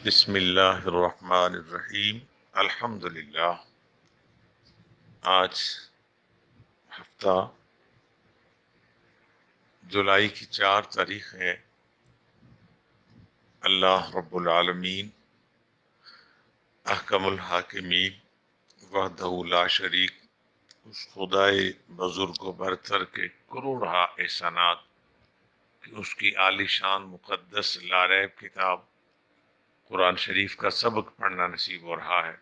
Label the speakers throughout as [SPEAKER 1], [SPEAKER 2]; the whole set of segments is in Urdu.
[SPEAKER 1] بسم اللہ الرحمن الرحیم۔ الحمد للہ۔ آج ہفتہ جولائی کی 4 تاریخ ہے۔ اللہ رب العالمین احکم الحاکمین وحدہ لا شریک، اس خدائے بزرگ و برتر کے کروڑہا احسانات کہ اس کی عالی شان مقدس لاریب کتاب قرآن شریف کا سبق پڑھنا نصیب ہو رہا ہے۔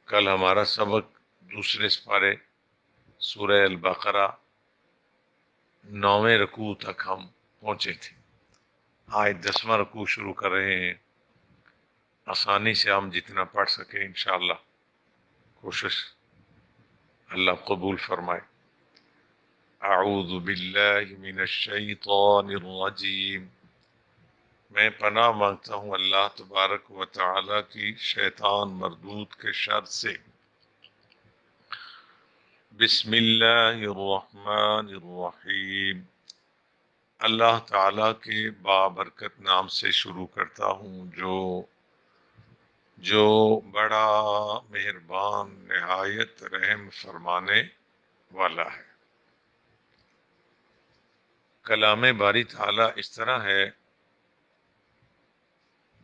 [SPEAKER 1] کل ہمارا سبق دوسرے سپارے سورہ البقرہ 9ویں رکوع تک ہم پہنچے تھے۔ آج 10واں رکوع شروع کر رہے ہیں۔ آسانی سے ہم جتنا پڑھ سکیں انشاءاللہ کوشش اللہ قبول فرمائے۔ اعوذ باللہ من الشیطان الرجیم، میں پناہ مانگتا ہوں اللہ تبارک و تعالی کی شیطان مردود کے شر سے۔ بسم اللہ الرحمن الرحیم، اللہ تعالیٰ کے بابرکت نام سے شروع کرتا ہوں جو بڑا مہربان نہایت رحم فرمانے والا ہے۔ کلام باری تعالیٰ اس طرح ہے،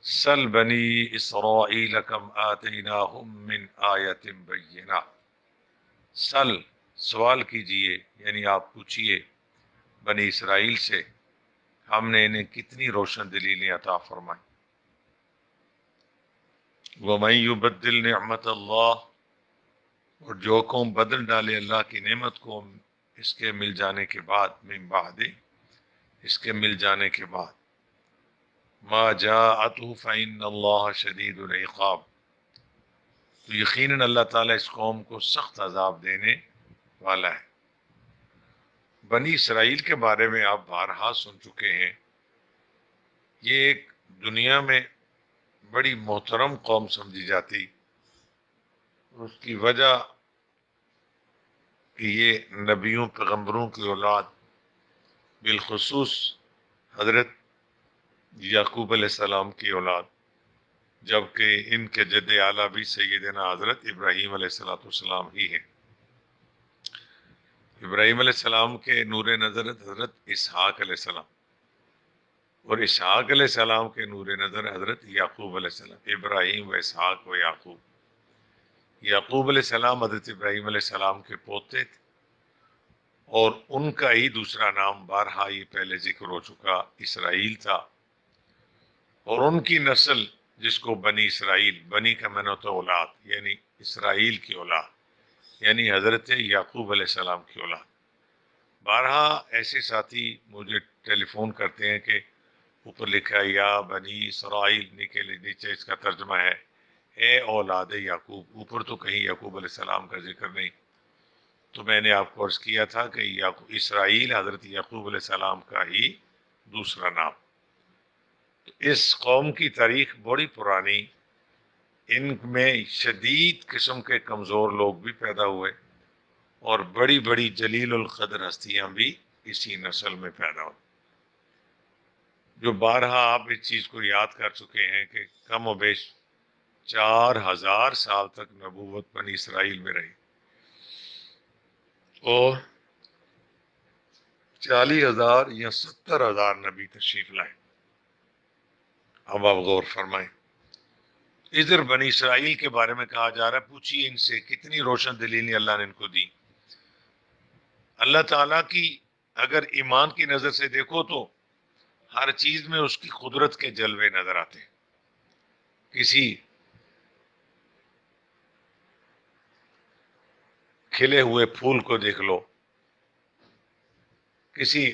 [SPEAKER 1] سل بنی اسرائیل کم آتیناہم من آیت بینہ۔ سل سوال کیجئے، یعنی آپ پوچھئے بنی اسرائیل سے ہم نے انہیں کتنی روشن دلیلیں عطا فرمائیں۔ وَمَن يُبَدِّلْ نِعْمَةَ اللَّهِ، اور جو قوم بدل ڈالے اللہ کی نعمت کو اس کے مل جانے کے بعد، من بعد، اس کے مل جانے کے بعد، ما جاءته فإن اللہ شدید العقاب، تو یقیناً اللہ تعالیٰ اس قوم کو سخت عذاب دینے والا ہے۔ بنی اسرائیل کے بارے میں آپ بارہا سن چکے ہیں۔ یہ ایک دنیا میں بڑی محترم قوم سمجھی جاتی، اس کی وجہ کہ یہ نبیوں پیغمبروں کی اولاد، بالخصوص حضرت یعقوب علیہ السلام کی اولاد، جبکہ ان کے جد اعلیٰ بھی سیدنا حضرت ابراہیم علیہ السلام ہی ہیں۔ ابراہیم علیہ السلام کے نور نظر حضرت اسحاق علیہ السلام، اور اسحاق علیہ السلام کے نور نظر حضرت یعقوب علیہ السلام۔ ابراہیم و اسحاق و یعقوب، یعقوب علیہ السلام حضرت ابراہیم علیہ السلام کے پوتے تھے، اور ان کا ہی دوسرا نام بارہا یہ پہلے ذکر ہو چکا اسرائیل تھا، اور ان کی نسل جس کو بنی اسرائیل، بنی کا معنی ہوتا ہے اولاد، یعنی اسرائیل کی اولاد، یعنی حضرت یعقوب علیہ السلام کی اولاد۔ بارہا ایسے ساتھی مجھے ٹیلی فون کرتے ہیں کہ اوپر لکھا ہے یا بنی اسرائیل، نیچے اس کا ترجمہ ہے اے اولاد یعقوب، اوپر تو کہیں یعقوب علیہ السلام کا ذکر نہیں۔ تو میں نے آپ کو عرض کیا تھا کہ اسرائیل حضرت یعقوب علیہ السلام کا ہی دوسرا نام۔ اس قوم کی تاریخ بڑی پرانی، ان میں شدید قسم کے کمزور لوگ بھی پیدا ہوئے، اور بڑی بڑی جلیل القدر ہستیاں بھی اسی نسل میں پیدا ہوئی۔ جو بارہا آپ اس چیز کو یاد کر چکے ہیں کہ کم و بیش 4000 سال تک نبوت بنی اسرائیل میں رہی، اور 40,000 یا 70,000 نبی تشریف لائے۔ اب آپ غور فرمائیں، ادھر بنی اسرائیل کے بارے میں کہا جا رہا ہے پوچھیے ان سے کتنی روشن دلیلیں اللہ نے ان کو دی۔ اللہ تعالیٰ کی اگر ایمان کی نظر سے دیکھو تو ہر چیز میں اس کی قدرت کے جلوے نظر آتے ہیں۔ کسی کھلے ہوئے پھول کو دیکھ لو، کسی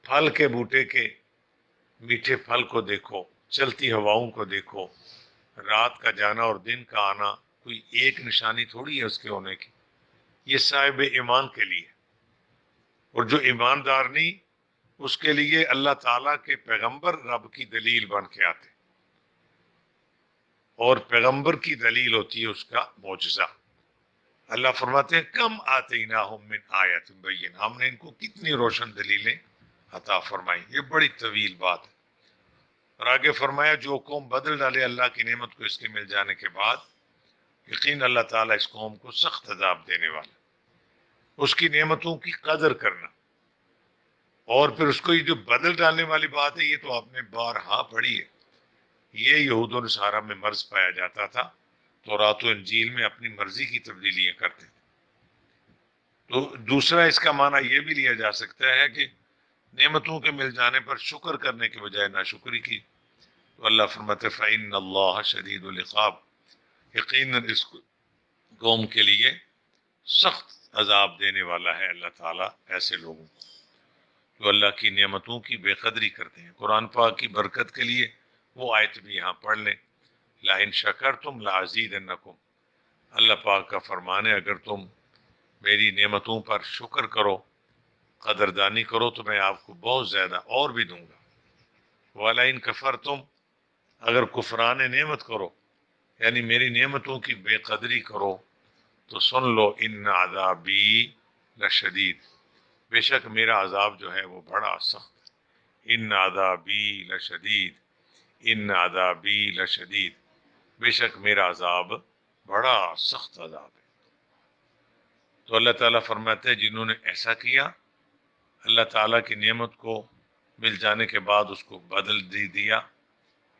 [SPEAKER 1] پھل کے بوٹے کے میٹھے پھل کو دیکھو، چلتی ہواؤں کو دیکھو، رات کا جانا اور دن کا آنا کوئی ایک نشانی تھوڑی ہے اس کے ہونے کی۔ یہ صاحب ایمان کے لیے، اور جو ایماندار نہیں اس کے لیے اللہ تعالیٰ کے پیغمبر رب کی دلیل بن کے آتے، اور پیغمبر کی دلیل ہوتی ہے اس کا معجزہ۔ اللہ فرماتے ہیں کم آتیناہم من آیت بین، ہم نے ان کو کتنی روشن دلیلیں عطا فرمائی۔ یہ بڑی طویل بات ہے، اور آگے فرمایا جو قوم بدل ڈالے اللہ کی نعمت کو اس کے مل جانے کے بعد، یقین اللہ تعالیٰ اس قوم کو سخت عذاب دینے والا۔ اس کی نعمتوں کی قدر کرنا، اور پھر اس کو یہ جو بدل ڈالنے والی بات ہے، یہ تو آپ نے بارہا پڑھی ہے۔ یہ یہود و نصارہ میں مرض پایا جاتا تھا، تورات و انجیل میں اپنی مرضی کی تبدیلیاں کرتے تھے۔ تو دوسرا اس کا معنی یہ بھی لیا جا سکتا ہے کہ نعمتوں کے مل جانے پر شکر کرنے کے بجائے ناشکری کی، تو اللہ فرماتے فَإِنَّ اللَّهَ شَدِيدُ الْعِقَابِ، یقیناً اس قوم کے لیے سخت عذاب دینے والا ہے اللہ تعالیٰ ایسے لوگوں کو جو اللہ کی نعمتوں کی بے قدری کرتے ہیں۔ قرآن پاک کی برکت کے لیے وہ آیت بھی یہاں پڑھ لیں، لَإِن شَكَرْتُمْ لَأَزِيدَنَّكُمْ، اللہ پاک کا فرمان ہے اگر تم میری نعمتوں پر شکر کرو، قدردانی کرو، تو میں آپ کو بہت زیادہ اور بھی دوں گا۔ وَلَئِن كَفَرْتُمْ، اگر کفران نعمت کرو یعنی میری نعمتوں کی بے قدری کرو، تو سن لو ان عذابی لشدید، بے شک میرا عذاب جو ہے وہ بڑا سخت ہے۔ ان عذابی لشدید، ان عذابی لشدید، بے شک میرا عذاب بڑا سخت عذاب ہے۔ تو اللہ تعالیٰ فرماتے ہیں جنہوں نے ایسا کیا، اللہ تعالیٰ کی نعمت کو مل جانے کے بعد اس کو بدل دیا،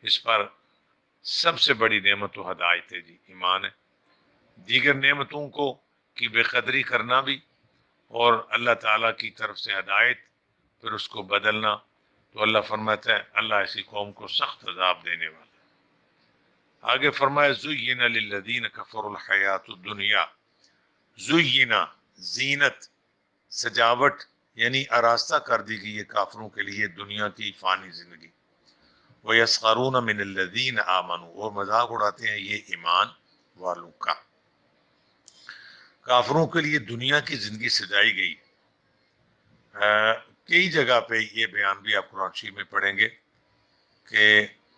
[SPEAKER 1] اس پر سب سے بڑی نعمت و ہدایت ہے جی، ایمان ہے۔ دیگر نعمتوں کو کی بے قدری کرنا بھی، اور اللہ تعالیٰ کی طرف سے ہدایت، پھر اس کو بدلنا، تو اللہ فرماتا ہے اللہ ایسی قوم کو سخت عذاب دینے والا ہے۔ آگے فرمایا زُيِّنَ لِلَّذِينَ كَفَرُوا الْحَيَاةُ الدُّنْيَا، زُيِّنَ، زینت، سجاوٹ، یعنی آراستہ کر دی گئی ہے کافروں کے لیے دنیا کی فانی زندگی۔ وَيَسْخَرُونَ مِنَ الَّذِينَ آمَنُوا، اور مذاق اڑاتے ہیں یہ ایمان والوں کا۔ کافروں کے لیے دنیا کی زندگی سجائی گئی۔ کئی جگہ پہ یہ بیان بھی آپ قرآن شریف میں پڑھیں گے کہ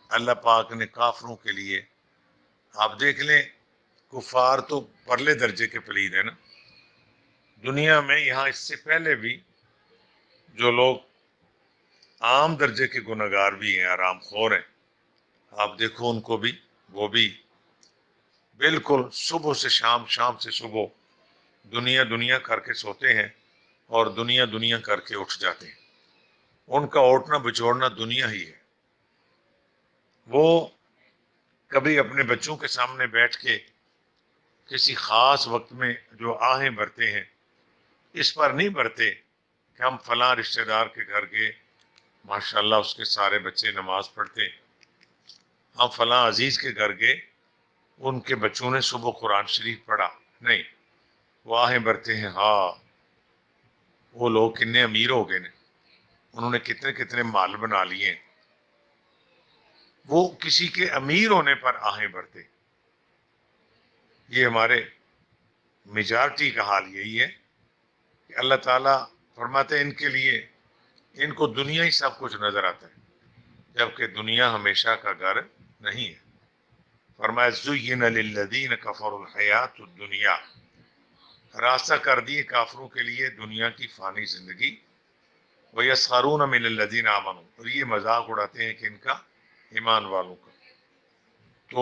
[SPEAKER 1] اللہ پاک نے کافروں کے لیے، آپ دیکھ لیں کفار تو پرلے درجے کے پلید ہیں نا دنیا میں، یہاں اس سے پہلے بھی جو لوگ عام درجے کے گناہگار بھی ہیں، آرام خور ہیں، آپ دیکھو ان کو بھی، وہ بھی بالکل صبح سے شام، شام سے صبح دنیا دنیا کر کے سوتے ہیں اور دنیا دنیا کر کے اٹھ جاتے ہیں۔ ان کا اٹھنا بچوڑنا دنیا ہی ہے۔ وہ کبھی اپنے بچوں کے سامنے بیٹھ کے کسی خاص وقت میں جو آہیں بھرتے ہیں، اس پر نہیں بھرتے کہ ہم فلاں رشتہ دار کے گھر گئے، ماشاءاللہ اس کے سارے بچے نماز پڑھتے، ہم فلاں عزیز کے گھر گئے، ان کے بچوں نے صبح قرآن شریف پڑھا، نہیں، وہ آہیں بھرتے ہیں ہاں وہ لوگ کتنے امیر ہو گئے نے، انہوں نے کتنے کتنے مال بنا لیے۔ وہ کسی کے امیر ہونے پر آہیں بھرتے۔ یہ ہمارے میجارٹی کا حال یہی ہے کہ اللہ تعالیٰ فرماتے ہیں ان کے لیے، ان کو دنیا ہی سب کچھ نظر آتا ہے، جبکہ دنیا ہمیشہ کا گھر نہیں ہے۔ فرمایا زُيِّنَ لِلَّذِينَ كَفَرُوا الْحَيَاةُ الدُّنْيَا، راستہ کر دیے کافروں کے لیے دنیا کی فانی زندگی۔ وَيَسْخَرُونَ مِنَ الَّذِينَ آمَنُوا، اور یہ مذاق اڑاتے ہیں کہ ان کا، ایمان والوں کا۔ تو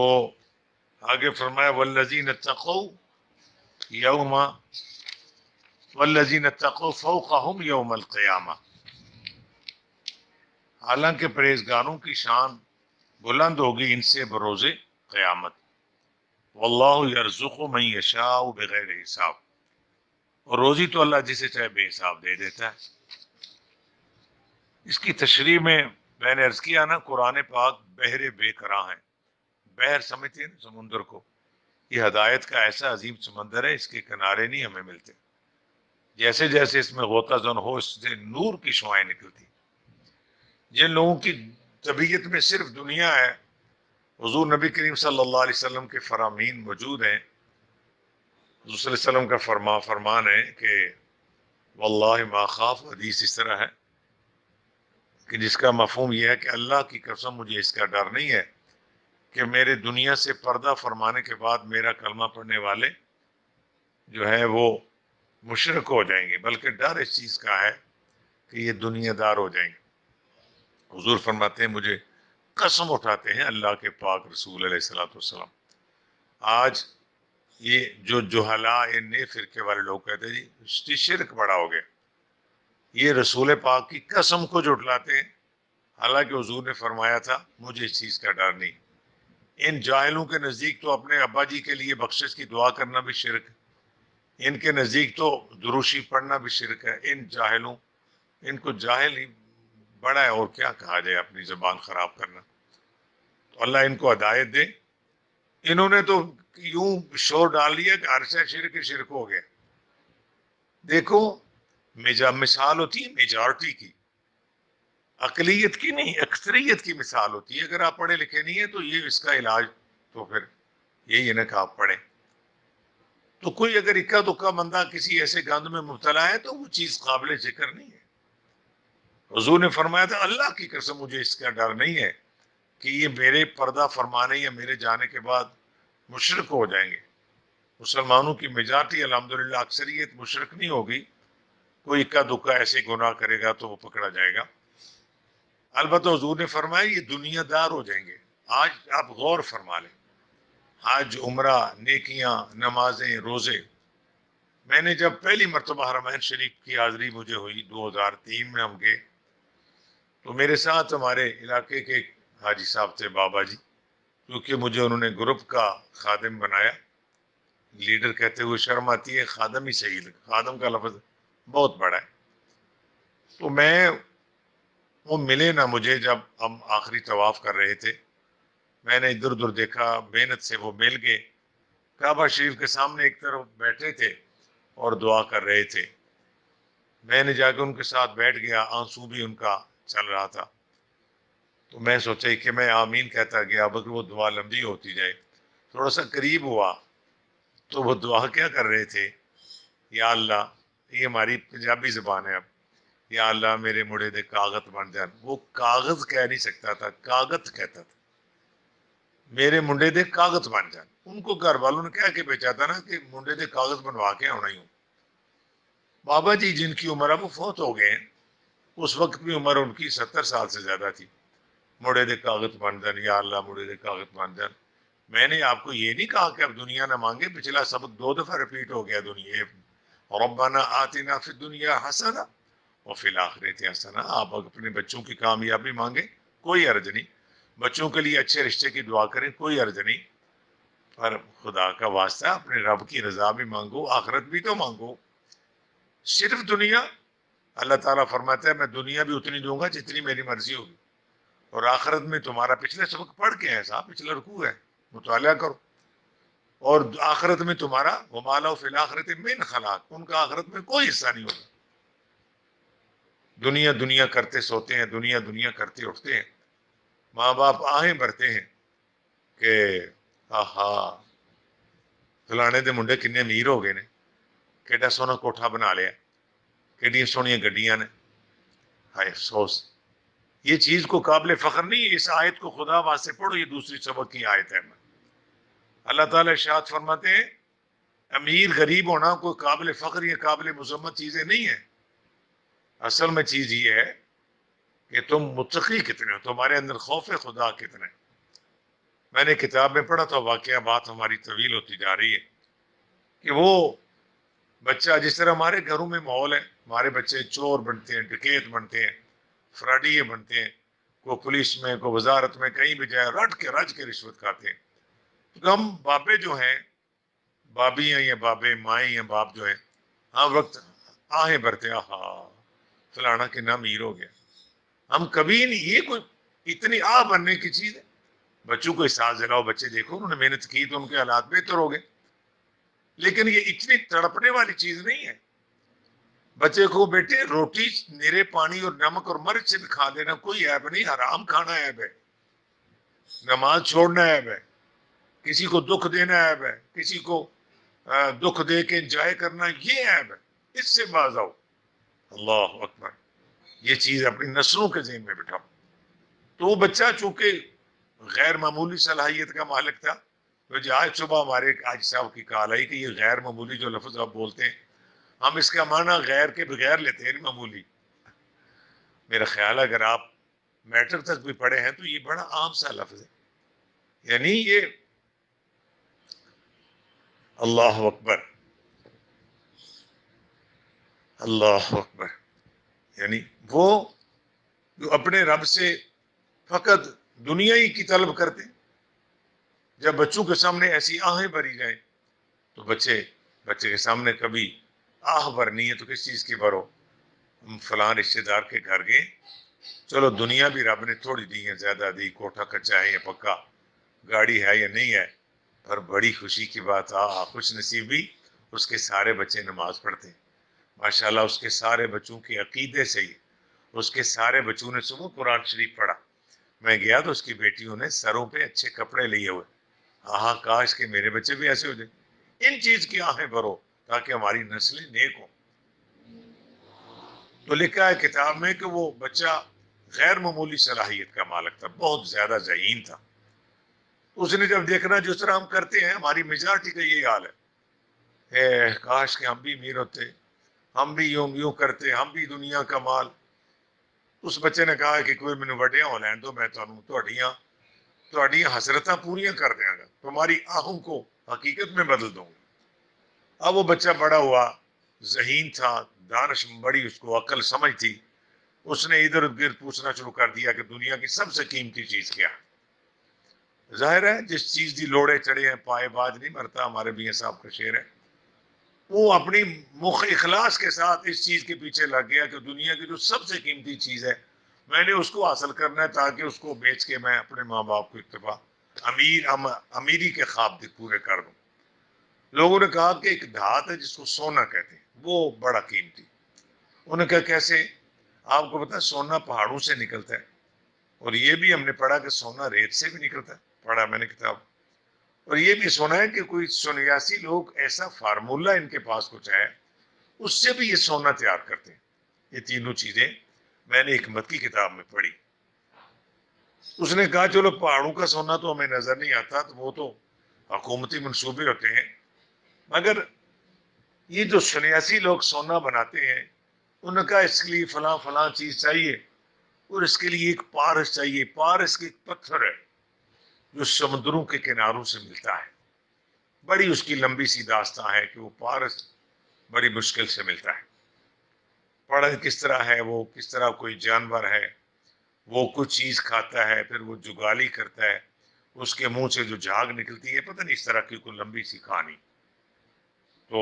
[SPEAKER 1] آگے فرمایا وَالَّذِينَ اتَّقَوْا يَوْمَ وَالَّذِينَ اتَّقَوْا فَوْقَهُمْ يَوْمَ الْقِيَامَةِ، حالانکہ پرہیزگاروں کی شان بلند ہوگی ان سے بروز قیامت۔ وَاللَّهُ يَرْزُقُ مَن يَشَاءُ بِغَيْرِ حساب، اور روزی تو اللہ جسے چاہے بے حساب دے دیتا ہے۔ اس کی تشریح میں نے عرض کیا نا، قرآن پاک بحر بے کراں ہے۔ بحر سمجھتے ہیں نا سمندر کو، یہ ہدایت کا ایسا عظیم سمندر ہے، اس کے کنارے نہیں ہمیں ملتے۔ جیسے جیسے اس میں غوطہ زن ہو، اس سے نور کی شعائیں نکلتی۔ جن لوگوں کی طبیعت میں صرف دنیا ہے، حضور نبی کریم صلی اللہ علیہ وسلم کے فرامین موجود ہیں۔ حضور صلی اللہ علیہ وسلم کا فرمان ہے کہ واللہ ما خاف، حدیث اس طرح ہے کہ جس کا مفہوم یہ ہے کہ اللہ کی قسم مجھے اس کا ڈر نہیں ہے کہ میرے دنیا سے پردہ فرمانے کے بعد میرا کلمہ پڑھنے والے جو ہے وہ مشرک ہو جائیں گے، بلکہ ڈر اس چیز کا ہے کہ یہ دنیا دار ہو جائیں گے۔ حضور فرماتے ہیں مجھے قسم اٹھاتے ہیں اللہ کے پاک رسول علیہ الصلوۃ والسلام. آج یہ جو جہلا نئے فرقے والے لوگ کہتے ہیں جی شرک بڑا ہو گیا، یہ رسول پاک کی قسم کو جھٹلاتے ہیں، حالانکہ حضور نے فرمایا تھا مجھے اس چیز کا ڈر نہیں. ان جاہلوں کے نزدیک تو اپنے ابا جی کے لیے بخشش کی دعا کرنا بھی شرک ہے، ان کے نزدیک تو دروشی پڑھنا بھی شرک ہے. ان جاہلوں، ان کو جاہل ہی بڑا ہے، اور کیا کہا جائے اپنی زبان خراب کرنا. تو اللہ ان کو ہدایت دے. انہوں نے تو یوں شور ڈال دیا کہ عرصہ شرک شرک ہو گیا. دیکھو مثال ہوتی ہے میجارٹی کی، اقلیت کی نہیں، اکثریت کی مثال ہوتی ہے. اگر آپ پڑھے لکھے نہیں ہیں تو یہ اس کا علاج تو پھر یہی ہے نا کہ آپ پڑھیں. تو کوئی اگر اکا دکا بندہ کسی ایسے گند میں مبتلا ہے تو وہ چیز قابل ذکر نہیں ہے. حضور نے فرمایا تھا اللہ کی قسم مجھے اس کا ڈر نہیں ہے کہ یہ میرے پردہ فرمانے یا میرے جانے کے بعد مشرک ہو جائیں گے. مسلمانوں کی میجارٹی الحمدللہ اکثریت مشرک نہیں ہوگی، کوئی اکا دکا ایسے گناہ کرے گا تو وہ پکڑا جائے گا. البتہ حضور نے فرمایا یہ دنیا دار ہو جائیں گے. آج آپ غور فرما لیں، حج، عمرہ، نیکیاں، نمازیں، روزے. میں نے جب پہلی مرتبہ حرمین شریف کی حاضری مجھے ہوئی 2003 میں، ہم گئے تو میرے ساتھ ہمارے علاقے کے ایک حاجی صاحب تھے، بابا جی، کیونکہ مجھے انہوں نے گروپ کا خادم بنایا. لیڈر کہتے ہوئے شرم آتی ہے، خادم ہی صحیح، خادم کا لفظ بہت بڑا ہے. تو وہ ملے نا مجھے جب ہم آخری طواف کر رہے تھے. میں نے ادھر ادھر دیکھا، محنت سے وہ مل گئے. کعبہ شریف کے سامنے ایک طرف بیٹھے تھے اور دعا کر رہے تھے. میں نے جا کے ان کے ساتھ بیٹھ گیا، آنسو بھی ان کا چل رہا تھا. تو میں سوچا کہ میں آمین کہتا گیا، اب اگر وہ دعا لمبی ہوتی جائے. تھوڑا سا قریب ہوا تو وہ دعا کیا کر رہے تھے، یا اللہ، یہ ہماری پنجابی زبان ہے، اب یا اللہ میرے مڑے دے کاغذ بن جان. وہ کاغذ کہہ نہیں سکتا تھا، کاغذ کہتا تھا. میرے منڈے دے کاغذ بن جان. ان کو گھر والوں نے کہہ کے بھیجا تھا نا کہ منڈے دے کاغذ بنوا کے آنا ہی ہوں. بابا جی جن کی عمر اب وہ فوت ہو گئے ہیں، اس وقت بھی عمر ان کی 70 سال سے زیادہ تھی. مڑے دے کاغذ بن جان، یا اللہ مڑے دے کاغذ بن جان. میں نے آپ کو یہ نہیں کہا کہ اب دنیا نہ مانگے، پچھلا سبق 2 دفعہ ریپیٹ ہو گیا. دنیا ربنا آتنا فی الدنیا حسنہ وفی الآخرۃ حسنہ. آپ اپنے بچوں کی کامیابی مانگے، کوئی عرض نہیں. بچوں کے لیے اچھے رشتے کی دعا کریں، کوئی عرض نہیں. پر خدا کا واسطہ اپنے رب کی رضا بھی مانگو، آخرت بھی تو مانگو. صرف دنیا، اللہ تعالیٰ فرماتا ہے میں دنیا بھی اتنی دوں گا جتنی میری مرضی ہوگی، اور آخرت میں تمہارا پچھلے سبق پڑھ کے ہے صاحب، پچھلا رکوع ہے، مطالعہ کرو. اور آخرت میں تمہارا وما لہ فی الآخرۃ من خلاق، ان کا آخرت میں کوئی حصہ نہیں ہوگا. دنیا دنیا کرتے سوتے ہیں، دنیا دنیا کرتے اٹھتے ہیں. ماں باپ آہیں بھرتے ہیں کہ آہا فلانے دے منڈے کنے امیر ہو گئے نے، کیڈا سونا کوٹھا بنا لیا، کیڈیاں سونیاں گڈیاں نے. ہائے افسوس، یہ چیز کو قابل فخر نہیں. اس آیت کو خدا واسطے پڑھو، یہ دوسری سبق کی آیت ہے. اللہ تعالیٰ ارشاد فرماتے ہیں امیر غریب ہونا کوئی قابل فخر یا قابل مذمت چیزیں نہیں ہیں. اصل میں چیز یہ ہے کہ تم متقی کتنے ہو، تمہارے اندر خوف خدا کتنا ہے. میں نے کتاب میں پڑھا تھا واقعہ، بات ہماری طویل ہوتی جا رہی ہے، کہ وہ بچہ جس طرح ہمارے گھروں میں ماحول ہے، ہمارے بچے چور بنتے ہیں، ڈکیت بنتے ہیں، فراڈیے بنتے ہیں، کوئی پولیس میں، کوئی وزارت میں، کہیں بھی جائے رج کے رشوت کھاتے ہیں. تو ہم بابے جو ہیں، بابی ہیں یا بابے، مائیں یا باپ جو ہیں، ہر وقت آہیں بھرتے ہیں آہا فلانا کے نام امیر ہو گیا. ہم کبھی نہیں، یہ کوئی اتنی بننے کی چیز ہے. بچوں کو احساس دلاؤ، بچے دیکھو انہوں نے محنت کی تو ان کے حالات بہتر ہو گئے. لیکن یہ اتنی تڑپنے والی چیز نہیں ہے. بچے کو بیٹے روٹی نیرے پانی اور نمک اور مرچ سے بھی کھا لینا کوئی عیب نہیں، حرام کھانا عیب ہے، نماز چھوڑنا عیب ہے، کسی کو دکھ دینا عیب ہے، کسی کو دکھ دے کے انجوائے کرنا یہ عیب ہے. اس سے باز آؤ. اللہ اکبر. یہ چیز اپنی نسلوں کے ذہن میں بٹھاؤ. تو وہ بچہ چونکہ غیر معمولی صلاحیت کا مالک تھا. تو آج صبح ہمارے حاجی صاحب کی کال آئی کہ یہ غیر معمولی جو لفظ آپ بولتے ہیں، ہم اس کا معنی غیر کے بغیر لیتے ہیں، معمولی. میرا خیال ہے اگر آپ میٹرک تک بھی پڑھے ہیں تو یہ بڑا عام سا لفظ ہے. یعنی یہ اللہ اکبر، اللہ اکبر، یعنی وہ جو اپنے رب سے فقط دنیا ہی کی طلب کرتے، جب بچوں کے سامنے ایسی آہیں بھری جائیں تو بچے کے سامنے کبھی آہ بھرنی ہے تو کس چیز کی بھرو؟ ہم فلاں رشتے دار کے گھر گئے، چلو دنیا بھی رب نے تھوڑی دی ہے، زیادہ دی، کوٹھا کچا ہے یا پکا، گاڑی ہے یا نہیں ہے، پر بڑی خوشی کی بات، خوش نصیبی، اس کے سارے بچے نماز پڑھتے ہیں ماشاءاللہ. اس کے سارے بچوں کے عقیدے سے ہی اس کے سارے بچوں نے صبح قرآن شریف پڑھا. میں گیا تو اس کی بیٹیوں نے سروں پہ اچھے کپڑے لیے ہوئے، کاش کہ میرے بچے بھی ایسے ہو جائیں. ان چیز کی آہیں بھرو تاکہ ہماری نسلیں نیک ہوں. تو لکھا ہے کتاب میں کہ وہ بچہ غیر معمولی صلاحیت کا مالک تھا، بہت زیادہ ذہین تھا. اس نے جب دیکھنا جس طرح ہم کرتے ہیں، ہماری میجارٹی کا یہی حال ہے، کاش کہ ہم بھی امیر ہوتے، ہم بھی یوں کرتے، ہم بھی دنیا کا مال. اس بچے نے کہا کہ کوئی مینوں وڈیا ہو لین دو، میں تہاڈیاں حسرتاں پوریاں کر دیاں گا، تمہاری آہوں کو حقیقت میں بدل دوں گا. اب وہ بچہ بڑا ہوا، ذہین تھا، دانش بڑی اس کو عقل سمجھ تھی. اس نے ادھر گرد پوچھنا شروع کر دیا کہ دنیا کی سب سے قیمتی چیز کیا ہے. ظاہر ہے جس چیز دی لوڑے چڑھے ہیں پائے باز نہیں مرتا، ہمارے میاں صاحب کا شعر ہے. وہ اپنی مخ اخلاص کے ساتھ اس چیز کے پیچھے لگ گیا کہ دنیا کی جو سب سے قیمتی چیز ہے میں نے اس کو حاصل کرنا ہے تاکہ اس کو بیچ کے میں اپنے ماں باپ کو اکتفا امیری کے خواب پورے کر دوں. لوگوں نے کہا کہ ایک دھات ہے جس کو سونا کہتے ہیں، وہ بڑا قیمتی. انہوں نے کہا کیسے؟ آپ کو پتا ہے سونا پہاڑوں سے نکلتا ہے، اور یہ بھی ہم نے پڑھا کہ سونا ریت سے بھی نکلتا ہے، پڑھا میں نے کتاب. اور یہ بھی سنا ہے کہ کوئی 89 لوگ ایسا فارمولہ ان کے پاس کچھ ہے اس سے بھی یہ سونا تیار کرتے ہیں. یہ تینوں چیزیں میں نے حکمت کی کتاب میں پڑھی. اس نے کہا چلو پہاڑوں کا سونا تو ہمیں نظر نہیں آتا، تو وہ تو حکومتی منصوبے ہوتے ہیں، مگر یہ جو 89 لوگ سونا بناتے ہیں انہوں نے کہا اس کے لیے فلاں فلاں چیز چاہیے، اور اس کے لیے ایک پارس چاہیے. پارس ایک پتھر ہے جو سمندروں کے کناروں سے ملتا ہے. بڑی اس کی لمبی سی داستان ہے کہ وہ پارس بڑی مشکل سے ملتا ہے. پڑھ کس طرح ہے، وہ کس طرح کوئی جانور ہے، وہ کچھ چیز کھاتا ہے، پھر وہ جگالی کرتا ہے، اس کے منہ سے جو جھاگ نکلتی ہے، پتہ نہیں اس طرح کی کوئی لمبی سی کہانی. تو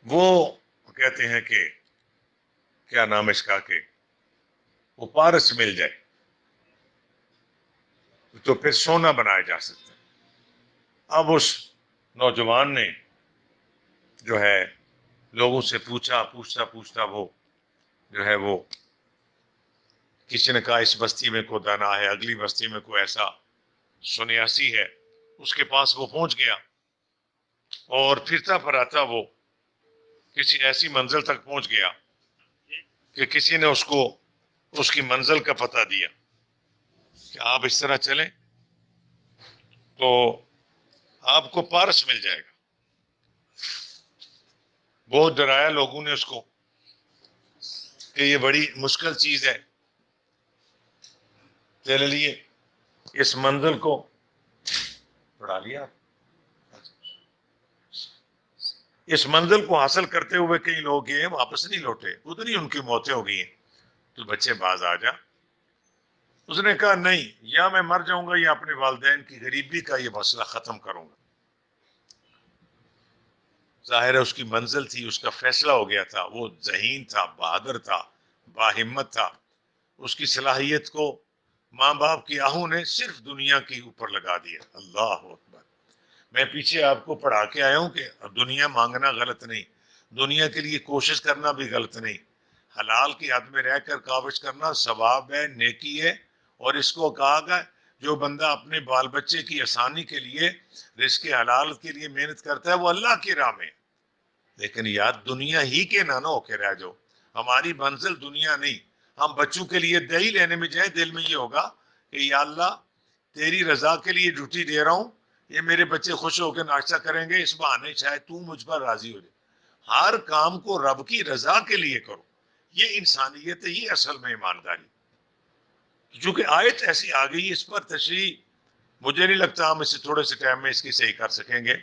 [SPEAKER 1] وہ کہتے ہیں کہ کیا نام اس کا، کہ وہ پارس مل جائے تو پھر سونا بنایا جا سکتا ہے. اب اس نوجوان نے جو ہے لوگوں سے پوچھتا وہ جو ہے وہ کسی نے کہا اس بستی میں کوئی دانا ہے، اگلی بستی میں کوئی ایسا 89 ہے. اس کے پاس وہ پہنچ گیا اور پھرتا پھراتا وہ کسی ایسی منزل تک پہنچ گیا کہ کسی نے اس کی منزل کا پتہ دیا کہ آپ اس طرح چلیں تو آپ کو پارس مل جائے گا. بہت ڈرایا لوگوں نے اس کو کہ یہ بڑی مشکل چیز ہے. چلے لیے اس منزل کو پڑھا لیا. اس منزل کو حاصل کرتے ہوئے کئی لوگ یہ واپس نہیں لوٹے، اتنی ان کی موتیں ہو گئی ہیں. تو بچے باز آ جا. اس نے کہا نہیں، یا میں مر جاؤں گا یا اپنے والدین کی غریبی کا یہ مسئلہ ختم کروں گا. ظاہر ہے اس کی منزل تھی، اس کا فیصلہ ہو گیا تھا. وہ ذہین تھا، بہادر تھا، باہمت تھا. اس کی صلاحیت کو ماں باپ کی آہوں نے صرف دنیا کے اوپر لگا دیا. اللہ اکبر. میں پیچھے آپ کو پڑھا کے آیا ہوں کہ دنیا مانگنا غلط نہیں، دنیا کے لیے کوشش کرنا بھی غلط نہیں. حلال کی حد میں رہ کر کاوش کرنا ثواب ہے، نیکی ہے. اور اس کو کہا گیا جو بندہ اپنے بال بچے کی آسانی کے لیے رزق حلال کے لیے محنت کرتا ہے وہ اللہ کی راہ میں. لیکن یاد دنیا ہی کے نہ ہو کے رہ جاؤ. ہماری منزل دنیا نہیں. ہم بچوں کے لیے دہی لینے میں جائیں، دل میں یہ ہوگا کہ یا اللہ تیری رضا کے لیے ڈیوٹی دے رہا ہوں، یہ میرے بچے خوش ہو کے ناشتہ کریں گے، اس بہانے شاید تو مجھ پر راضی ہو جائے. ہر کام کو رب کی رضا کے لیے کرو. یہ انسانیت ہے، یہ اصل میں ایمانداری. چونکہ آیت ایسی آ گئی، اس پر تشریح مجھے نہیں لگتا ہم اسے تھوڑے سے ٹائم میں اس کی صحیح کر سکیں گے،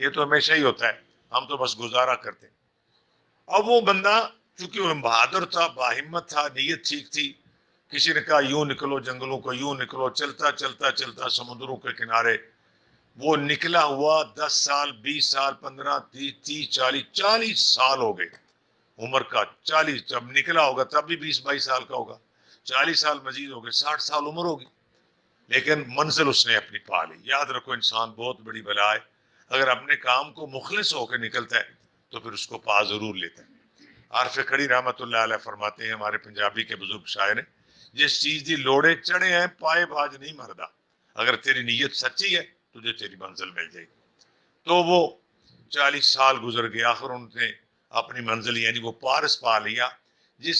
[SPEAKER 1] یہ تو ہمیشہ ہی ہوتا ہے، ہم تو بس گزارا کرتے ہیں۔ اب وہ بندہ چونکہ وہ بہادر تھا، باہمت تھا، نیت ٹھیک تھی، کسی نے کہا یوں نکلو جنگلوں کو، یوں نکلو، چلتا چلتا چلتا سمندروں کے کنارے وہ نکلا ہوا 10 سال، 20 سال، 15، 30، 40 سال ہو گئے عمر کا، 40 جب نکلا ہوگا تب بھی 20، 22 سال کا ہوگا، 40 سال مزید ہو گئے، 60 سال عمر ہوگی، لیکن منزل اس نے اپنی پا لی۔ یاد رکھو انسان بہت بڑی بلا ہے، اگر اپنے کام کو مخلص ہو کے نکلتا ہے تو پھر اس کو پا ضرور لیتا ہے۔ عارف کھڑی رحمت اللہ علیہ فرماتے ہیں، ہمارے پنجابی کے بزرگ شاعر ہیں، جس چیز دی لوڑے چڑھے ہیں پائے باج نہیں مردا، اگر تیری نیت سچی ہے تجھے تیری منزل مل جائے گی۔ تو وہ 40 سال گزر گئے، آخر انہوں نے اپنی منزل یعنی وہ پارس پا لیا، جس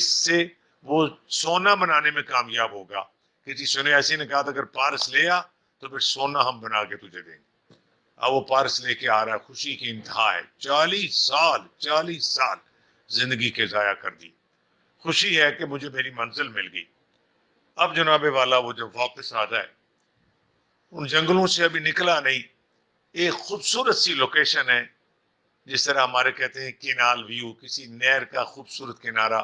[SPEAKER 1] سے وہ سونا بنانے میں کامیاب ہوگا۔ کسی سنے ایسی نے کہا تھا اگر پارس لے آ تو پھر سونا ہم بنا کے تجھے دیں گے۔ اب وہ پارس لے کے آ رہا ہے، خوشی کی انتہا ہے، 40 سال زندگی کے ضائع کر دی، خوشی ہے کہ مجھے میری منزل مل گئی۔ اب جناب والا وہ جب واپس آ جائے، ان جنگلوں سے ابھی نکلا نہیں، ایک خوبصورت سی لوکیشن ہے، جس طرح ہمارے کہتے ہیں کینال ویو، کسی نہر کا خوبصورت کنارہ،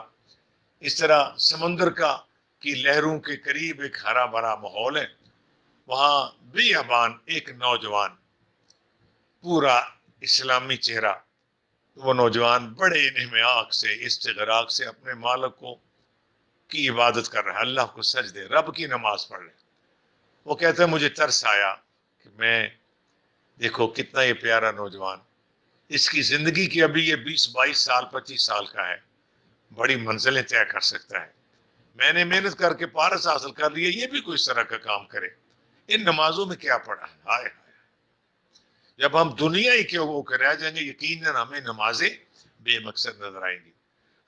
[SPEAKER 1] اس طرح سمندر کا کی لہروں کے قریب ایک ہرا بھرا ماحول ہے، وہاں بیابان ایک نوجوان، پورا اسلامی چہرہ، وہ نوجوان بڑے انہماک سے، استغراق سے اپنے مالک کو کی عبادت کر رہا ہے، اللہ کو سجدے، رب کی نماز پڑھ رہے ہیں۔ وہ کہتا ہے مجھے ترس آیا کہ میں دیکھو کتنا یہ پیارا نوجوان، اس کی زندگی کی ابھی یہ 20، 22 سال، 25 سال کا ہے، بڑی منزلیں طے کر سکتا ہے، میں نے محنت کر کے پارس حاصل کر لی ہے، یہ بھی کوئی اس طرح کا کام کرے، ان نمازوں میں کیا پڑا ہے، ہائے ہائے۔ جب ہم دنیا ہی کے وہ رہ جائیں گے، یقیناً ہمیں نمازیں بے مقصد نظر آئیں گی،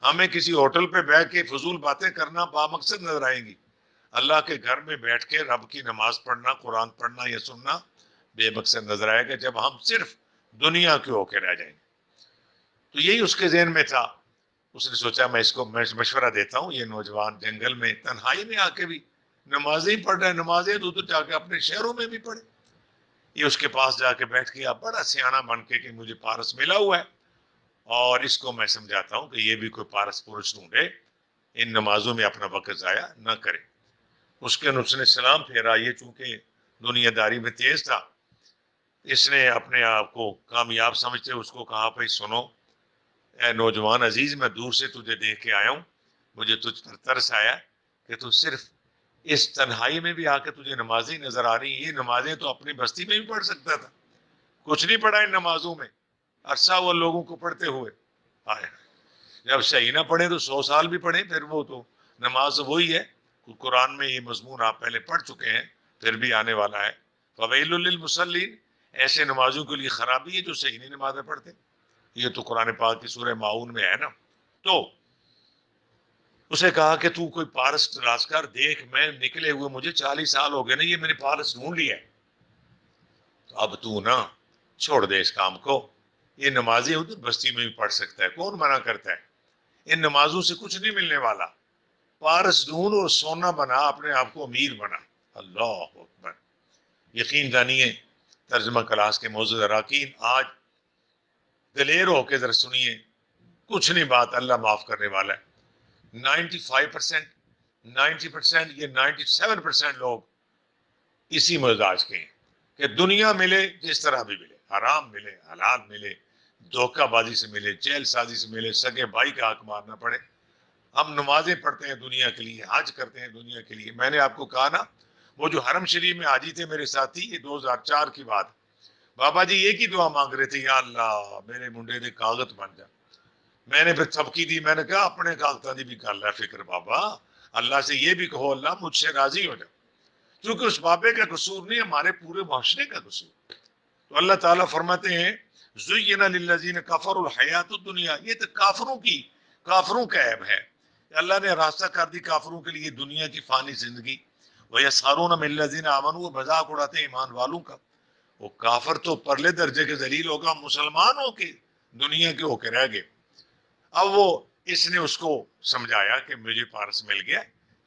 [SPEAKER 1] ہمیں کسی ہوٹل پہ بیٹھ کے فضول باتیں کرنا با مقصد نظر آئیں گی، اللہ کے گھر میں بیٹھ کے رب کی نماز پڑھنا، قرآن پڑھنا یا سننا بے مقصد نظر آئے گا جب ہم صرف دنیا کے ہو کے رہ جائیں گے۔ تو یہی اس کے ذہن میں تھا، اس نے سوچا میں اس کو مشورہ دیتا ہوں، یہ نوجوان جنگل میں تنہائی میں آ کے بھی نمازیں ہی پڑھ رہے ہیں، نمازیں تو جا کے اپنے شہروں میں بھی پڑھے، یہ اس کے پاس جا کے بیٹھ گیا بڑا سیانا بن کے کہ مجھے پارس ملا ہوا ہے، اور اس کو میں سمجھاتا ہوں کہ یہ بھی کوئی پارس پورش ڈھونڈے، ان نمازوں میں اپنا وقت ضائع نہ کرے۔ اس نے سلام پھیرا، یہ چونکہ دنیا داری میں تیز تھا، اس نے اپنے آپ کو کامیاب سمجھتے اس کو کہا بھائی سنو اے نوجوان عزیز، میں دور سے تجھے دیکھ کے آیا ہوں، مجھے تجھ پر ترس آیا کہ تو صرف اس تنہائی میں بھی آ کے تجھے نمازیں نظر آ رہی ہیں، یہ نمازیں تو اپنی بستی میں بھی پڑھ سکتا تھا، کچھ نہیں پڑھا ان نمازوں میں، عرصہ وہ لوگوں کو پڑھتے ہوئے، آئے جب صحیح نہ پڑھیں تو 100 سال بھی پڑھیں، پھر وہ تو نماز وہی ہے، قرآن میں یہ مضمون آپ پہلے پڑھ چکے ہیں، پھر بھی آنے والا ہے، فویل للمصلین، ایسے نمازوں کے لیے خرابی ہے جو صحیح نہیں نمازیں پڑھتے، یہ تو قرآن پاک کی سورہ ماؤن میں ہے نا۔ تو اسے کہا کہ تو کوئی پارس تلاش کر، دیکھ میں نکلے ہوئے مجھے 40 سال ہو گئے نا، یہ میں نے پارس ڈھونڈ لیا ہے، تو اب تو نا چھوڑ دے اس کام کو، یہ نمازیں ادھر بستی میں بھی پڑھ سکتا ہے، کون منع کرتا ہے، ان نمازوں سے کچھ نہیں ملنے والا، پارس ڈھونڈ اور سونا بنا، اپنے آپ کو امیر بنا۔ اللہ اکبر، یقین جانیے ترجمہ کلاس کے معزز اراکین، آج دلیر ہو کے ذرا سنیے، کچھ نہیں بات، اللہ معاف کرنے والا ہے۔ 95%، 90% یہ 97% لوگ اسی مزاج کے ہیں کہ دنیا ملے جس طرح بھی ملے، حرام ملے، حلال ملے، دھوکہ بازی سے ملے، جیل سازی سے ملے، سگے بھائی کا حق مارنا پڑے، ہم نمازیں پڑھتے ہیں دنیا کے لیے، حج کرتے ہیں دنیا کے لیے۔ میں نے آپ کو کہا نا، وہ جو حرم شریف میں حاجی تھے میرے ساتھی، یہ 2004 کی بات، بابا جی ایک ہی دعا مانگ رہے تھے، یا اللہ میرے منڈے دے کاغذ بن جا، میں نے پھر تھپکی دی، میں نے کہا اپنے کاغذات دی بھی کر لے فکر بابا، اللہ سے یہ بھی کہو اللہ مجھ سے راضی ہو جا، کیونکہ اس بابے کا قصور نہیں، ہمارے پورے معاشرے کا قصور۔ تو اللہ تعالیٰ فرماتے ہیں زُيِّنَ لِلَّذِينَ كَفَرُوا الْحَيَاةُ الدُّنْيَا، یہ تو کافروں کا عیب ہے، اللہ نے راستہ کر دی کافروں کے لیے دنیا کی فانی زندگی، وَيَسْخَرُونَ مِنَ الَّذِينَ آمَنُوا، وہ مذاق اڑاتے ہیں ایمان والوں کا، وہ کافر تو پرلے درجے کے ذلیل ہوگا، مسلمان ہو کے دنیا کے ہو کے رہ گئے۔ اب وہ اس نے اس کو سمجھایا کہ مجھے پارس مل گیا،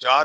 [SPEAKER 1] 4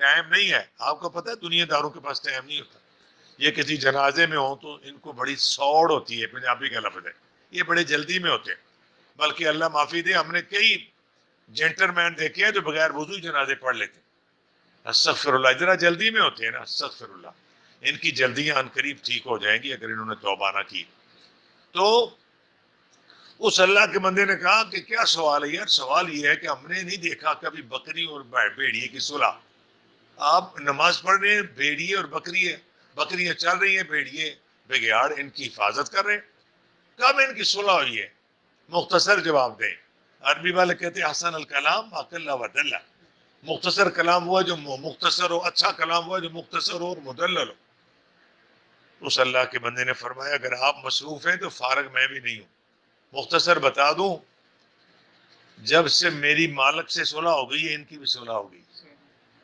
[SPEAKER 1] ٹائم نہیں ہے. آپ کو پتہ ہے دنیا داروں کے پاس ٹائم نہیں ہوتا. یہ کسی جنازے میں ہوں تو ان کو بڑی سوڑ ہوتی ہے, پنجابی کا لفظ ہے, یہ بڑے جلدی میں ہوتے ہیں. بلکہ اللہ معافی دے, ہم نے کئی جینٹل مین دیکھے ہیں جو بغیر وضو جنازے پڑھ لیتے ہیں. استغفر اللہ, اتنا جلدی میں ہوتے ہیں نا, استغفر اللہ. ان کی جلدیاں ان قریب ٹھیک ہو جائیں گی اگر انہوں نے توبہ نہ کی. تو اس اللہ کے بندے نے کہا کہ کیا سوال ہے یار؟ سوال یہ ہے کہ ہم نے نہیں دیکھا کبھی بکری اور بھیڑیے کی صلح. آپ نماز پڑھ رہے ہیں, بھیڑیے اور بکری ہے, بکریاں چل رہی ہیں, بھیڑیے بگیاڑ ان کی حفاظت کر رہے ہیں, کب ان کی صلح ہوئی ہے؟ مختصر جواب دیں. عربی والے کہتے ہیں حسن الکلام اقل ودلہ. مختصر کلام ہوا جو مختصر ہو, اچھا کلام ہوا جو مختصر ہو اور مدلل ہو. اس اللہ کے بندے نے فرمایا اگر آپ مصروف ہیں تو فارغ میں بھی نہیں ہوں. مختصر بتا دوں, جب سے میری مالک سے صلح ہو گئی ہے ان کی بھی صلح ہو گئی.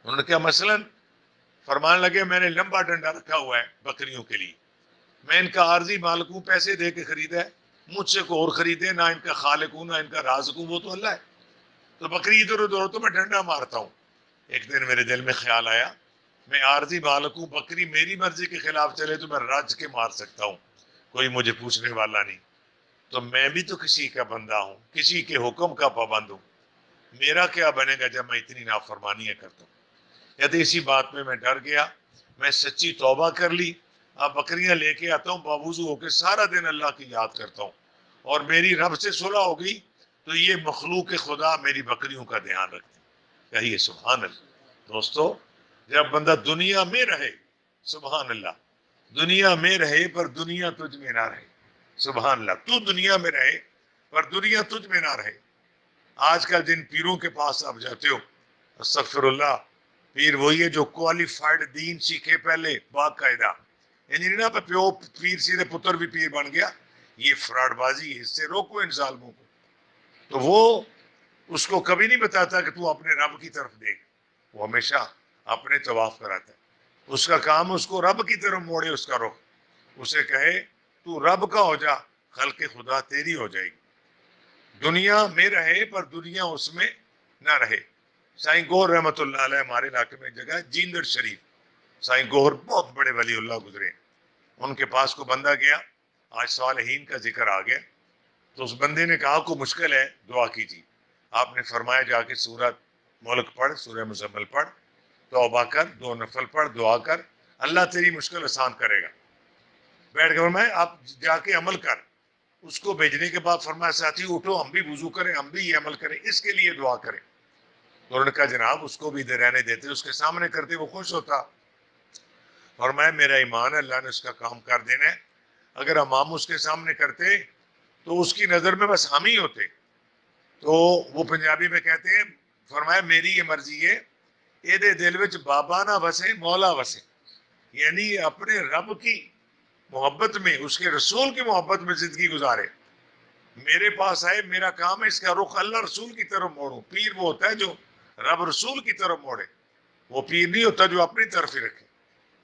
[SPEAKER 1] انہوں نے کیا مثلاً فرمانے لگے میں نے لمبا ڈنڈا رکھا ہوا ہے بکریوں کے لیے, میں ان کا عارضی مالک ہوں, پیسے دے کے خریدا ہے, مجھ سے کوئی اور خریدے, نہ ان کا خالق ہوں نہ ان کا رازق ہوں, وہ تو اللہ ہے. تو بکری ادھر ادھر ہو تو میں ڈنڈا مارتا ہوں. ایک دن میرے دل میں خیال آیا میں عارضی مالک ہوں, بکری میری مرضی کے خلاف چلے تو میں رج کے مار سکتا ہوں, کوئی مجھے پوچھنے والا نہیں. تو میں بھی تو کسی کا بندہ ہوں, کسی کے حکم کا پابند ہوں, میرا کیا بنے گا جب میں اتنی نافرمانیاں کرتا ہوں. یعنی اسی بات میں ڈر گیا, میں سچی توبہ کر لی. اب بکریاں لے کے آتا ہوں, باوضو ہو کے سارا دن اللہ کی یاد کرتا ہوں, اور میری رب سے صلح ہو گئی تو یہ مخلوق خدا میری بکریوں کا دھیان رکھتے ہیں. کہیے سبحان اللہ. دوستو, جب بندہ دنیا میں رہے, سبحان اللہ, دنیا میں رہے پر دنیا تجھ میں نہ رہے. سبحان اللہ, تو دنیا میں رہے پر دنیا تجھ میں نہ رہے. آج کل جن پیروں کے پاس آپ جاتے ہو, استغفر اللہ, پیر وہی ہے جو کوالیفائڈ دین سیکھے پہلے باقاعدہ, یعنی نہ پیو پیر سیدھے پتر بھی پیر بن گیا. یہ فراڈ بازی ہے, اس سے روکو ان ظالموں کو. تو وہ اس کو کبھی نہیں بتاتا کہ تو اپنے رب کی طرف دیکھ, وہ ہمیشہ اپنے طواف کراتا ہے. اس کا کام اس کو رب کی طرف موڑے اس کا رخ, اسے کہے تو رب کا ہو جا, خلق خدا تیری ہو جائے گی. دنیا میں رہے پر دنیا اس میں نہ رہے. سائیں گور رحمۃ اللہ علیہ, ہمارے علاقے میں جگہ ہے جیندر شریف, سائیں گور بہت بڑے ولی اللہ گزرے. ان کے پاس کو بندہ گیا, آج صالحین کا ذکر آ گیا, تو اس بندے نے کہا کو مشکل ہے دعا کیجیے. آپ نے فرمایا جا کے سورت ملک پڑھ, سورہ مزمل پڑھ, توبہ کر, 2 نفل پڑھ, دعا کر, اللہ تیری مشکل آسان کرے گا. بیٹھ کے فرمایا آپ جا کے عمل کر. اس کو بھیجنے کے بعد فرمایا ساتھی اٹھو, ہم بھی وضو کریں, ہم بھی یہ عمل کریں, اس کے لیے دعا کریں. تو انہوں نے کہا جناب اس کو بھی رہنے دیتے, اس کے سامنے کرتے وہ خوش ہوتا. فرمایا میرا ایمان ہے, اللہ نے اس کا کام کر دینا ہے, اگر ہم اس کے سامنے کرتے تو اس کی نظر میں بس ہم ہی ہوتے. تو وہ پنجابی میں کہتے ہیں, فرمایا میری یہ مرضی ہے اے دل وچ بابا نہ وسے مولا وسے, یعنی اپنے رب کی محبت میں, اس کے رسول کی محبت میں زندگی گزارے. میرے پاس آئے, میرا کام ہے اس کا رخ اللہ رسول کی طرف موڑوں. پیر وہ ہوتا ہے جو رب رسول کی طرف موڑے, وہ پیر نہیں ہوتا جو اپنی طرف ہی رکھے.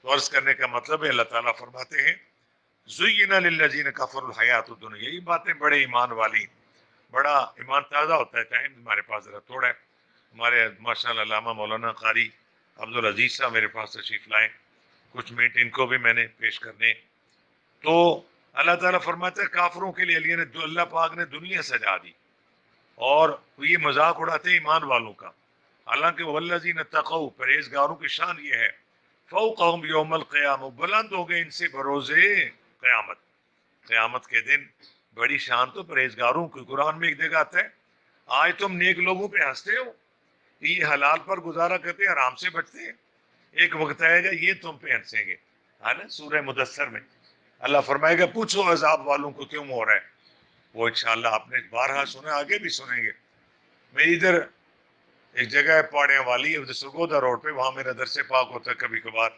[SPEAKER 1] تو عرض کرنے کا مطلب ہے اللہ تعالیٰ فرماتے ہیں زُيِّنَ لِلَّذِينَ كَفَرُوا الْحَيَاةُ الدُّنْيَا. یہ باتیں بڑے ایمان والی, بڑا ایمان تازہ ہوتا ہے. ٹائم ہمارے پاس ذرا تھوڑا ہے. ہمارے ماشاء اللہ علامہ مولانا قاری عبدالعزیز صاحب میرے پاس تشریف لائیں, کچھ منٹ ان کو بھی میں نے پیش کرنے. تو اللہ تعالیٰ فرماتا ہے کافروں کے لیے اللہ پاک نے دنیا سجا دی, اور یہ مذاق اڑاتے ایمان والوں کا. حالانکہ والذین اتقوا, پرہیزگاروں کی شان یہ ہے, فوقہم یوم القیامہ, بلند ہو گئے ان سے بروزے قیامت. قیامت کے دن بڑی شان تو پرہیزگاروں کی. قرآن میں ایک جگہ آتا ہے آج تم نیک لوگوں پہ ہنستے ہو کہ یہ حلال پر گزارا کرتے, حرام سے بچتے ہیں, ایک وقت آئے گا یہ تم پہ ہنسیں گے. سورہ مدثر میں اللہ فرمائے گا پوچھو عذاب والوں کو کیوں ہو رہا ہے. وہ انشاءاللہ آپ نے بارہا سنا, آگے بھی سنیں گے. میں ادھر ایک جگہ ہے پاڑیاں والی, سرگودا روڈ پہ, وہاں میرا درس پاک ہوتا ہے کبھی کبھار.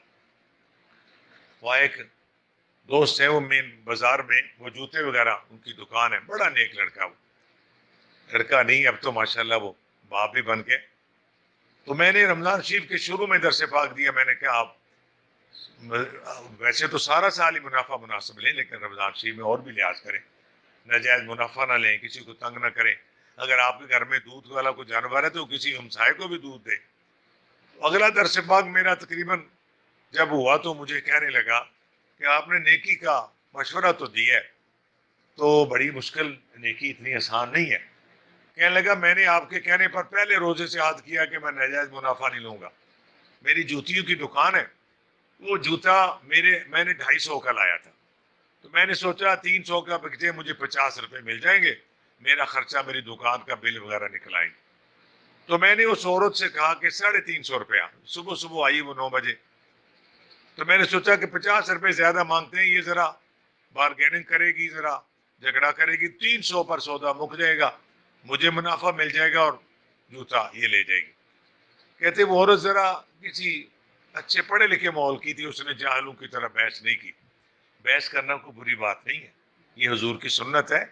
[SPEAKER 1] وہاں ایک دوست ہے, وہ مین بازار میں, وہ جوتے وغیرہ ان کی دکان ہے, بڑا نیک لڑکا. وہ لڑکا نہیں, اب تو ماشاءاللہ وہ باپ بھی بن گئے. تو میں نے رمضان شریف کے شروع میں درس پاک دیا. میں نے کہا آپ ویسے تو سارا سال ہی منافع مناسب لیں, لیکن رمضان شریف میں اور بھی لحاظ کریں, ناجائز منافع نہ لیں, کسی کو تنگ نہ کریں. اگر آپ کے گھر میں دودھ والا کوئی جانور ہے تو کسی ہمسائے کو بھی دودھ دے. اگلا درس پاک میرا تقریباً جب ہوا تو مجھے کہنے لگا کہ آپ نے نیکی کا مشورہ تو دیا ہے، تو بڑی مشکل، نیکی اتنی آسان نہیں ہے۔ کہنے لگا میں نے آپ کے کہنے پر پہلے روزے سے عہد کیا کہ میں ناجائز منافع نہیں لوں گا۔ میری جوتیوں کی دکان ہے، وہ جوتا میں نے 250 کا لایا تھا، تو میں نے سوچا 300 کا بکتے مجھے 50 روپے مل جائیں گے، میرا خرچہ میری دکان کا بل وغیرہ نکلائیں گے۔ تو میں نے اس عورت سے کہا کہ 350 روپیہ، صبح صبح آئی وہ 9 بجے، تو میں نے سوچا کہ 50 روپے زیادہ مانگتے ہیں، یہ ذرا بارگیننگ کرے گی، ذرا جھگڑا کرے گی، 300 پر سودا مک جائے گا، مجھے منافع مل جائے گا اور جوتا یہ لے جائے گی۔ کہتے وہ عورت ذرا کسی اچھے پڑھے لکھے ماحول کی تھی، اس نے جاہلوں کی طرح بحث نہیں کی۔ بحث کرنا کوئی بری بات نہیں ہے، یہ حضور کی سنت ہے،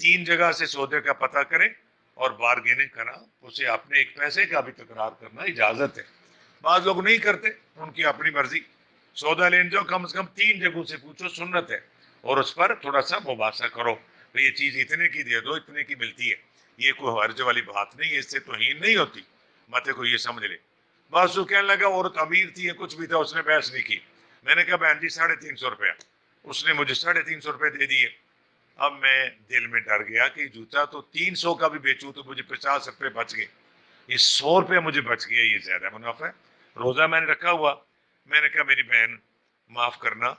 [SPEAKER 1] 3 جگہ سے سودے کا پتہ کریں اور بارگیننگ کرنا، اسے اپنے ایک پیسے کا بھی تکرار کرنا اجازت ہے۔ بعض لوگ نہیں کرتے، ان کی اپنی مرضی۔ سودا لینے جاؤ کم سے کم 3 جگہوں سے پوچھو، سنت ہے، اور اس پر تھوڑا سا مباحثہ کرو، تو یہ چیز اتنے کی دے دو، اتنے کی ملتی ہے، یہ کوئی حرج والی بات نہیں ہے، اس سے توہین نہیں ہوتی، مت کو یہ سمجھ لے۔ بس وہ کہنے لگا عورت امیر تھی، کچھ بھی تھا، اس نے بحث نہیں کی۔ میں نے کہا بہن جی 350 روپیہ، اس نے مجھے 350 روپے دے دیے۔ اب میں دل میں ڈر گیا کہ جوتا تو 300 کا بھی بیچوں تو مجھے 50 روپے بچ گئے، یہ 100 روپے مجھے بچ گیا، یہ زیادہ منافع ہے۔ روزہ میں نے رکھا ہوا، میں نے کہا میری بہن معاف کرنا،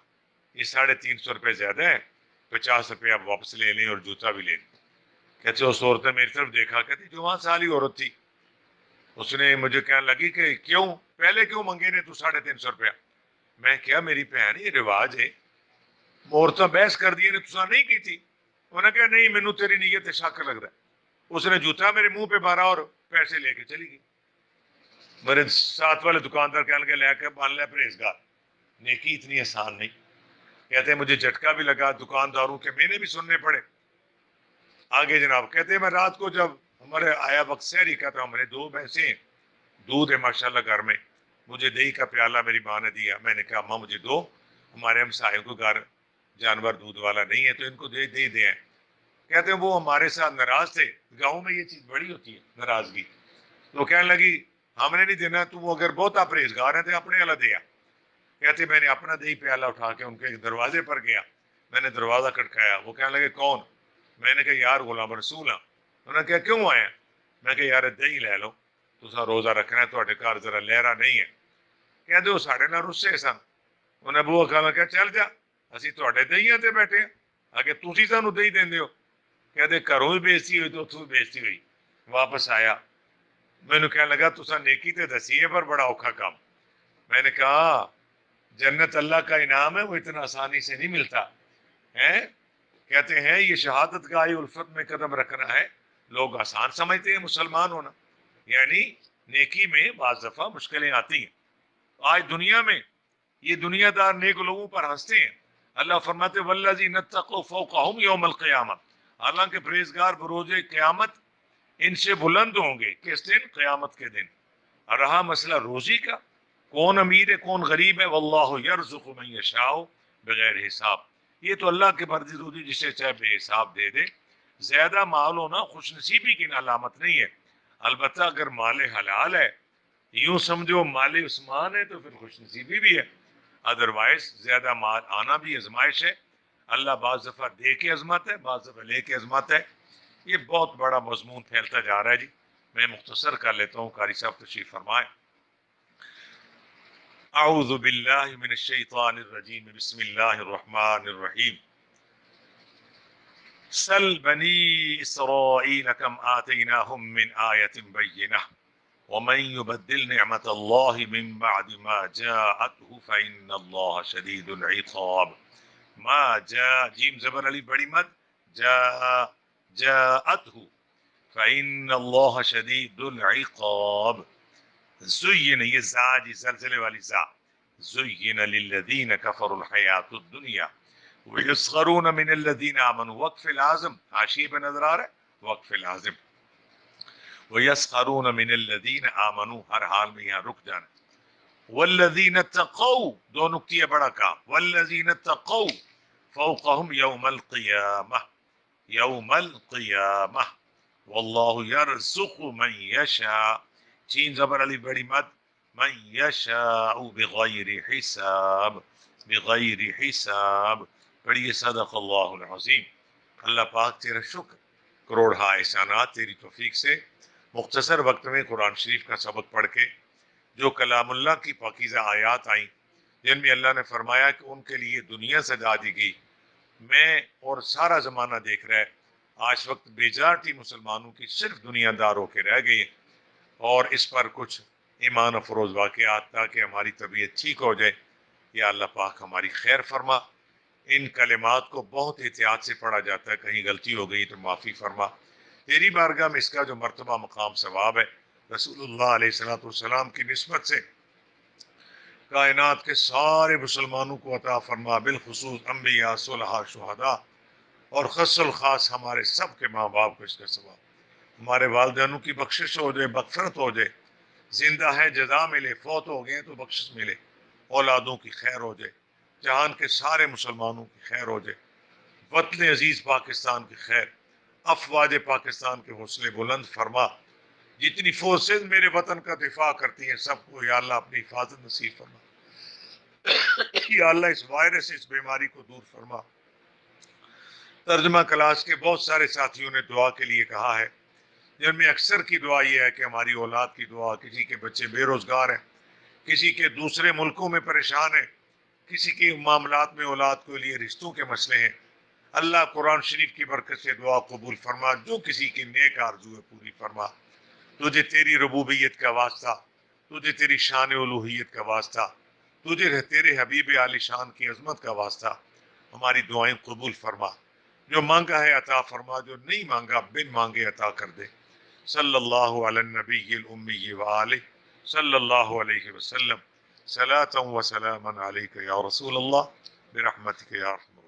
[SPEAKER 1] یہ 350 روپے زیادہ ہے، 50 روپے آپ واپس لے لیں اور جوتا بھی لے لیں۔ کہتے اس عورت نے میری طرف دیکھا، کہتی جو وہاں سالی عورت تھی، اس نے مجھے کہنے لگی کہ کیوں پہلے کیوں منگے نے تو 350 روپیہ؟ میں کیا میری بہن یہ رواج ہے، عورتیں بحث کر دی نے تو نہیں کی تھی؟ انہوں نے کہا نہیں مینوں تیری نیت شک لگ رہا ہے۔ اس نے جوتا میرے منہ پہ مارا اور پیسے لے کے چلی گئی۔ میرے ساتھ والے دکاندار کہنے لگے لے کے مان لے پرہیزگار، نیکی اتنی آسان نہیں۔ کہتے ہیں مجھے جھٹکا بھی لگا دکانداروں کے، میں نے بھی سننے پڑے۔ آگے جناب کہتے ہیں میں رات کو جب ہمارے آیا وقت سحری کا، تو ہمارے 2 بھینسیں، دودھ ہے ماشاءاللہ گھر میں، مجھے دہی کا پیالہ میری ماں نے دیا، میں نے کہا ماں مجھے دو، ہمارے ہمسائیوں کو گھر جانور دودھ والا نہیں ہے تو ان کو دے دیں۔ کہتے ہیں وہ ہمارے ساتھ ناراض تھے، گاؤں میں یہ چیز بڑی ہوتی ہے ناراضگی، تو کہنے لگی ہم نے نہیں دینا، تم اگر بہت پرہیزگار ہیں تو اپنے والا دیا۔ کہتے میں نے اپنا دہی پیالہ اٹھا کے ان کے دروازے پر گیا، میں نے دروازہ کھٹکھایا، وہ کہنے لگے کون؟ میں نے کہا یار غلام رسول ہاں۔ انہوں نے کہا کیوں آئے ہیں؟ میں کہا یار دہی لے لو، تسا روزہ رکھنا ہے، تھوڑے گھر ذرا لہرا نہیں ہے۔ کہتے وہ ساڑے نال رسے سن، انہیں بو کہا کہ چل جا، اسی تھوڑے دہیاں تے بیٹھے ہیں، آگے تسی سانو دہی دیندے ہو۔ کہتے گھروں بھی بےزتی ہوئی تو اتوں بھی بےزتی ہوئی۔ واپس آیا، میں نے کہنے لگا تسا نیکی تے دسی ہے پر بڑا اوکھا کام۔ میں نے کہا جنت اللہ کا انعام ہے، وہ اتنا آسانی سے نہیں ملتا ہے۔ کہتے ہیں یہ شہادت گاہ الفت میں قدم رکھنا ہے، لوگ آسان سمجھتے ہیں مسلمان ہونا، یعنی نیکی میں بعض دفعہ مشکلیں آتی ہیں۔ آج دنیا میں یہ دنیا دار نیک لوگوں پر ہنستے ہیں۔ اللہ فرماتے والذین اتقوا فوقہم یوم القیامہ، حالانکہ پرہیزگار بروز قیامت ان سے بلند ہوں گے۔ کس دن؟ قیامت کے دن۔ رہا مسئلہ روزی کا، کون امیر ہے کون غریب ہے، واللہ یرزق من یشاء بغیر حساب، یہ تو اللہ کے مرضی روزی جسے چاہے بے حساب دے دے۔ زیادہ مال ہونا خوش نصیبی کی علامت نہیں ہے، البتہ اگر مال حلال ہے، یوں سمجھو مال عثمان ہے تو پھر خوش نصیبی بھی ہے، ادروائز زیادہ مال آنا بھی آزمائش ہے۔ اللہ بعض دفعہ دے کے آزماتا ہے، بعض دفعہ لے کے آزماتا ہے، یہ بہت بڑا مضمون پھیلتا جا رہا ہے جی، میں مختصر کر لیتا ہوں، قاری صاحب تشریف فرمائیں۔ اعوذ باللہ من الشیطان الرجیم، بسم اللہ الرحمن الرحیم۔ سل بنی اسرائیل کم آتیناہم من آیت بینہ ومن يبدل نعمت اللہ من بعد ما جاءته فإن اللہ شدید العقاب۔ ما جاء، جیم زبر علی بڑی مد، جاءته فإن اللہ شدید العقاب۔ زین، یہ زا جی زلزلے والی زا، زین للذین کفروا الحیات الدنیا ویسخرون من الذین آمنوا، وقف لازم، حاشیے پہ نظر آ رہا ہے، وقف لازم، ویسخرون من الذین آمنوا، ہر حال میں یہاں رک جانا، والذین اتقوا، دو نکتیہ بڑا کام، والذین اتقوا فوقہم یوم القیامہ، یوم القیامہ، واللہ یرزق من یشاء، چین زبر علی بڑی مد، من یشاء بغیر حساب، بغیر حساب. پڑھیے صدق اللہ العظیم. اللہ پاک تیرا شکر، کروڑہا احسانات تیری توفیق سے مختصر وقت میں قرآن شریف کا سبق پڑھ کے جو کلام اللہ کی پاکیزہ آیات آئیں جن میں اللہ نے فرمایا کہ ان کے لیے دنیا سجا دی گئی، میں اور سارا زمانہ دیکھ رہا ہے آج وقت میجارٹی مسلمانوں کی صرف دنیا دار ہو کے رہ گئی ہے، اور اس پر کچھ ایمان افروز واقعات تاکہ ہماری طبیعت ٹھیک ہو جائے. یا اللہ پاک ہماری خیر فرما. ان کلمات کو بہت احتیاط سے پڑھا جاتا ہے، کہیں غلطی ہو گئی تو معافی فرما. تیری بارگاہ میں اس کا جو مرتبہ مقام ثواب ہے رسول اللہ علیہ الصلوۃ والسلام کی نسبت سے کائنات کے سارے مسلمانوں کو عطا فرما، بالخصوص انبیاء، صلحاء، شہداء، اور خاص الخاص ہمارے سب کے ماں باپ کو اس کا ثواب. ہمارے والدینوں کی بخشش ہو جائے، مغفرت ہو جائے، زندہ ہے جزا ملے، فوت ہو گئے تو بخشش ملے، اولادوں کی خیر ہو جائے، جہان کے سارے مسلمانوں کی خیر ہو جائے، وطن عزیز پاکستان کی خیر، افواج پاکستان کے حوصلے بلند فرما. جتنی فورسز میرے وطن کا دفاع کرتی ہیں سب کو یا اللہ اپنی حفاظت نصیب فرما. یا اللہ اس وائرس سے اس بیماری کو دور فرما. ترجمہ کلاس کے بہت سارے ساتھیوں نے دعا کے لیے کہا ہے، جن میں اکثر کی دعا یہ ہے کہ ہماری اولاد کی دعا، کسی کے بچے بے روزگار ہیں، کسی کے دوسرے ملکوں میں پریشان ہیں، کسی کے معاملات میں اولاد کے لیے رشتوں کے مسئلے ہیں. اللہ قرآن شریف کی برکت سے دعا قبول فرما، جو کسی کی نیک آرزو ہے پوری فرما. تجھے تیری ربوبیت کا واسطہ، تجھے تیری شان الوہیت کا واسطہ، تجھے تیرے حبیب عالی شان کی عظمت کا واسطہ ہماری دعائیں قبول فرما. جو مانگا ہے عطا فرما، جو نہیں مانگا بن مانگے عطا کر دے. صلی اللہ علی النبی الامی وآلہ صلی اللہ علیہ وسلم. صلاۃ و سلاما علیک یا رسول اللہ برحمتک یا ارحم